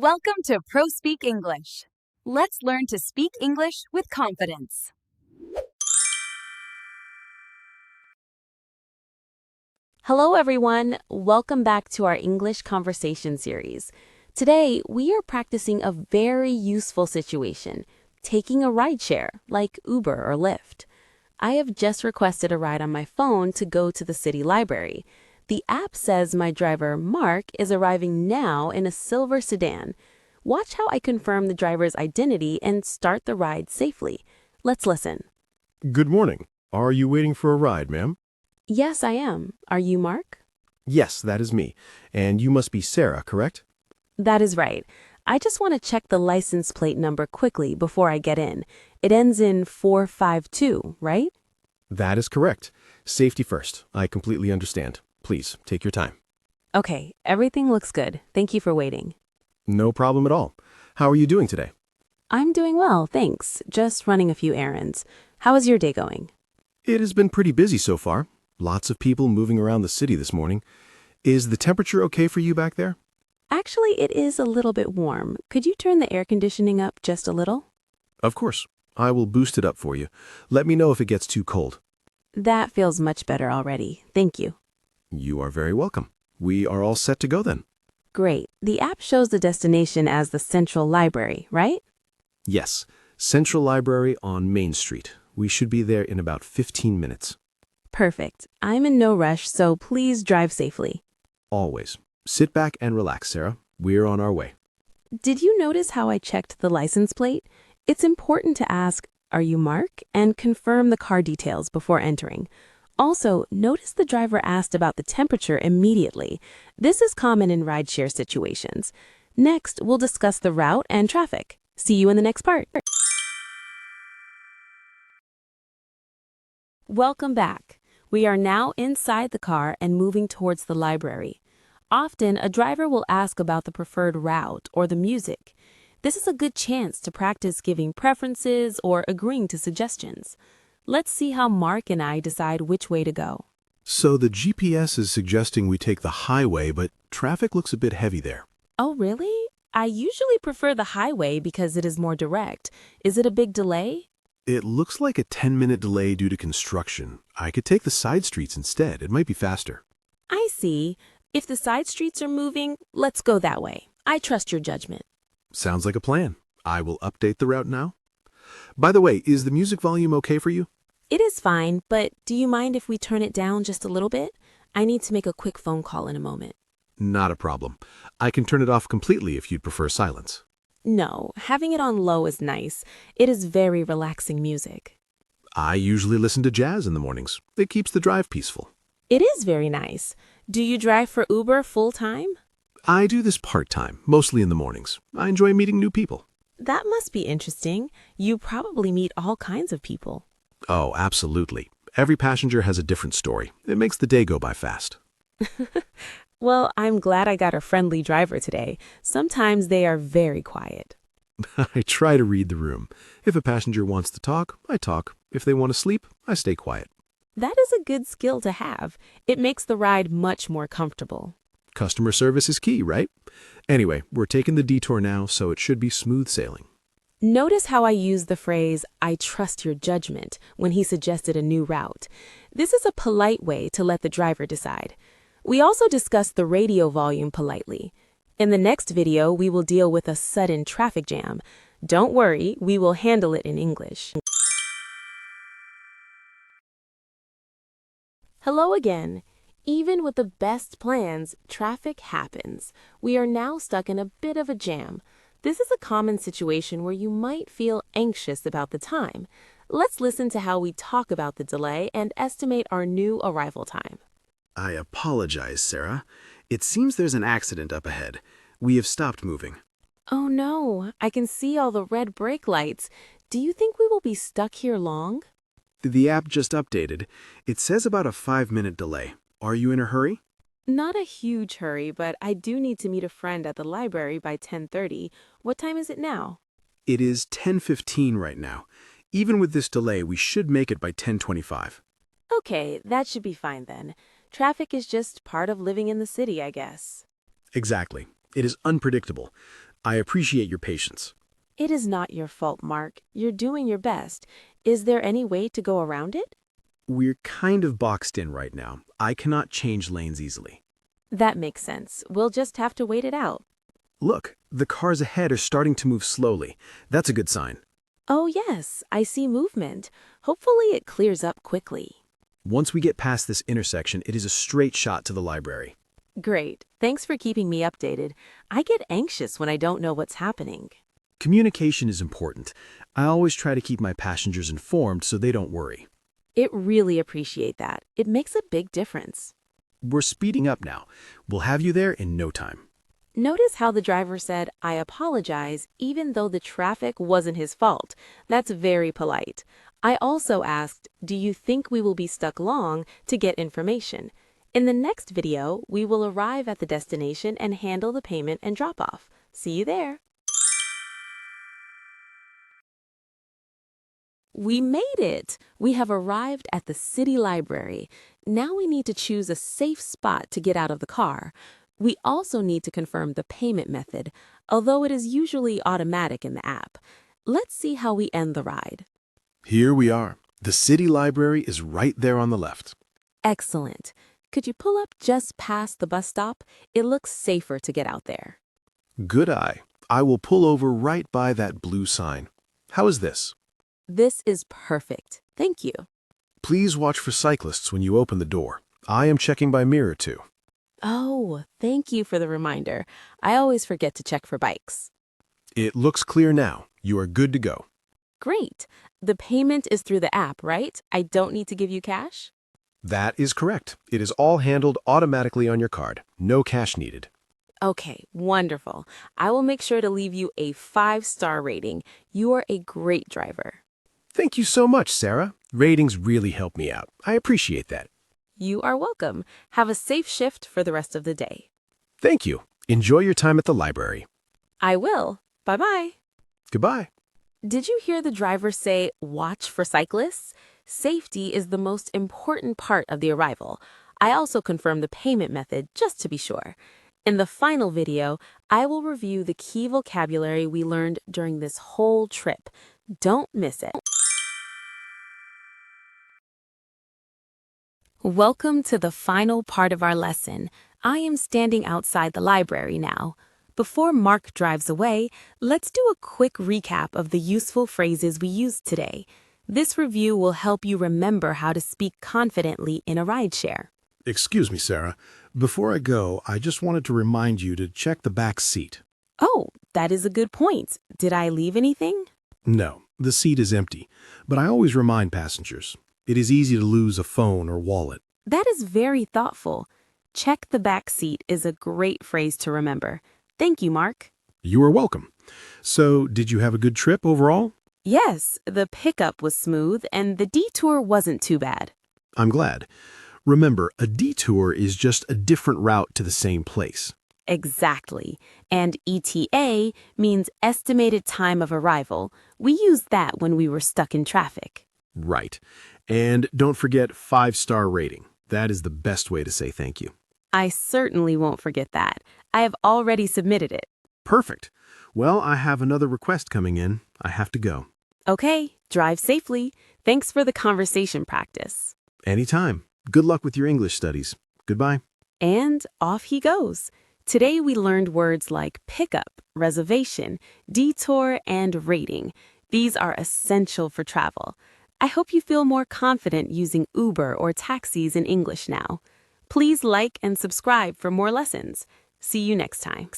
Welcome to Pro Speak English. Let's learn to speak English with confidence. Hello, everyone. Welcome back to our English conversation series. Today, we are practicing a very useful situation, taking a rideshare like Uber or Lyft. I have just requested a ride on my phone to go to the city library. The app says my driver, Mark, is arriving now in a silver sedan. Watch how I confirm the driver's identity and start the ride safely. Let's listen. Good morning. Are you waiting for a ride, ma'am? Yes, I am. Are you Mark? Yes, that is me. And you must be Sarah, correct? That is right. I just want to check the license plate number quickly before I get in. It ends in 452, right? That is correct. Safety first. I completely understand. Please, take your time. Okay, everything looks good. Thank you for waiting. No problem at all. How are you doing today? I'm doing well, thanks. Just running a few errands. How is your day going? It has been pretty busy so far. Lots of people moving around the city this morning. Is the temperature okay for you back there? Actually, it is a little bit warm. Could you turn the air conditioning up just a little? Of course. I will boost it up for you. Let me know if it gets too cold. That feels much better already. Thank you. You are very welcome. We are all set to go then. Great. The app shows the destination as the Central Library, right? Yes, Central Library on Main Street. We should be there in about 15 minutes. Perfect. I'm in no rush, so please drive safely. Always. Sit back and relax, Sarah. We're on our way. Did you notice how I checked the license plate? It's important to ask, "Are you Mark?" and confirm the car details before entering. Also, notice the driver asked about the temperature immediately. This is common in rideshare situations. Next, we'll discuss the route and traffic. See you in the next part. Welcome back. We are now inside the car and moving towards the library. Often, a driver will ask about the preferred route or the music. This is a good chance to practice giving preferences or agreeing to suggestions. Let's see how Mark and I decide which way to go. So the GPS is suggesting we take the highway, but traffic looks a bit heavy there. Oh, really? I usually prefer the highway because it is more direct. Is it a big delay? It looks like a 10-minute delay due to construction. I could take the side streets instead. It might be faster. I see. If the side streets are moving, let's go that way. I trust your judgment. Sounds like a plan. I will update the route now. By the way, is the music volume okay for you? It is fine, but do you mind if we turn it down just a little bit? I need to make a quick phone call in a moment. Not a problem. I can turn it off completely if you'd prefer silence. No, having it on low is nice. It is very relaxing music. I usually listen to jazz in the mornings. It keeps the drive peaceful. It is very nice. Do you drive for Uber full-time? I do this part-time, mostly in the mornings. I enjoy meeting new people. That must be interesting. You probably meet all kinds of people. Oh, absolutely. Every passenger has a different story. It makes the day go by fast. Well, I'm glad I got a friendly driver today. Sometimes they are very quiet. I try to read the room. If a passenger wants to talk, I talk. If they want to sleep, I stay quiet. That is a good skill to have. It makes the ride much more comfortable. Customer service is key, right? Anyway, we're taking the detour now, so it should be smooth sailing. Notice how I use the phrase, "I trust your judgment," when he suggested a new route. This is a polite way to let the driver decide. We also discussed the radio volume politely. In the next video, we will deal with a sudden traffic jam. Don't worry, we will handle it in English. Hello again. Even with the best plans, traffic happens. We are now stuck in a bit of a jam. This is a common situation where you might feel anxious about the time. Let's listen to how we talk about the delay and estimate our new arrival time. I apologize, Sarah. It seems there's an accident up ahead. We have stopped moving. Oh no, I can see all the red brake lights. Do you think we will be stuck here long? The app just updated. It says about a 5-minute delay. Are you in a hurry? Not a huge hurry, but I do need to meet a friend at the library by 10:30. What time is it now? It is 10:15 right now. Even with this delay, we should make it by 10:25. Okay, that should be fine then. Traffic is just part of living in the city, I guess. Exactly. It is unpredictable. I appreciate your patience. It is not your fault, Mark. You're doing your best. Is there any way to go around it? We're kind of boxed in right now. I cannot change lanes easily. That makes sense. We'll just have to wait it out. Look, the cars ahead are starting to move slowly. That's a good sign. Oh, yes, I see movement. Hopefully it clears up quickly. Once we get past this intersection, it is a straight shot to the library. Great. Thanks for keeping me updated. I get anxious when I don't know what's happening. Communication is important. I always try to keep my passengers informed so they don't worry. It really appreciate that. It makes a big difference. We're speeding up now. We'll have you there in no time. Notice how the driver said, "I apologize," even though the traffic wasn't his fault. That's very polite. I also asked, "Do you think we will be stuck long?" to get information. In the next video, we will arrive at the destination and handle the payment and drop-off. See you there. We made it! We have arrived at the city library. Now we need to choose a safe spot to get out of the car. We also need to confirm the payment method, although it is usually automatic in the app. Let's see how we end the ride. Here we are. The city library is right there on the left. Excellent. Could you pull up just past the bus stop? It looks safer to get out there. Good eye. I will pull over right by that blue sign. How is this? This is perfect. Thank you. Please watch for cyclists when you open the door. I am checking by mirror too. Oh, thank you for the reminder. I always forget to check for bikes. It looks clear now. You are good to go. Great. The payment is through the app, right? I don't need to give you cash? That is correct. It is all handled automatically on your card. No cash needed. Okay, wonderful. I will make sure to leave you a 5-star rating. You are a great driver. Thank you so much, Sarah. Ratings really help me out. I appreciate that. You are welcome. Have a safe shift for the rest of the day. Thank you. Enjoy your time at the library. I will. Bye-bye. Goodbye. Did you hear the driver say, "Watch for cyclists"? Safety is the most important part of the arrival. I also confirmed the payment method just to be sure. In the final video, I will review the key vocabulary we learned during this whole trip. Don't miss it. Welcome to the final part of our lesson. I am standing outside the library now. Before Mark drives away, let's do a quick recap of the useful phrases we used today. This review will help you remember how to speak confidently in a rideshare. Excuse me, Sarah. Before I go, I just wanted to remind you to check the back seat. Oh, that is a good point. Did I leave anything? No, the seat is empty, but I always remind passengers. It is easy to lose a phone or wallet. That is very thoughtful. Check the back seat is a great phrase to remember. Thank you, Mark. You are welcome. So, did you have a good trip overall? Yes, the pickup was smooth and the detour wasn't too bad. I'm glad. Remember, a detour is just a different route to the same place. Exactly. And ETA means estimated time of arrival. We used that when we were stuck in traffic. Right. And don't forget 5-star rating. That is the best way to say thank you. I certainly won't forget that. I have already submitted it. Perfect. Well, I have another request coming in. I have to go. Okay, drive safely. Thanks for the conversation practice. Anytime. Good luck with your English studies. Goodbye. And off he goes. Today we learned words like pickup, reservation, detour, and rating. These are essential for travel. I hope you feel more confident using Uber or taxis in English now. Please like and subscribe for more lessons. See you next time.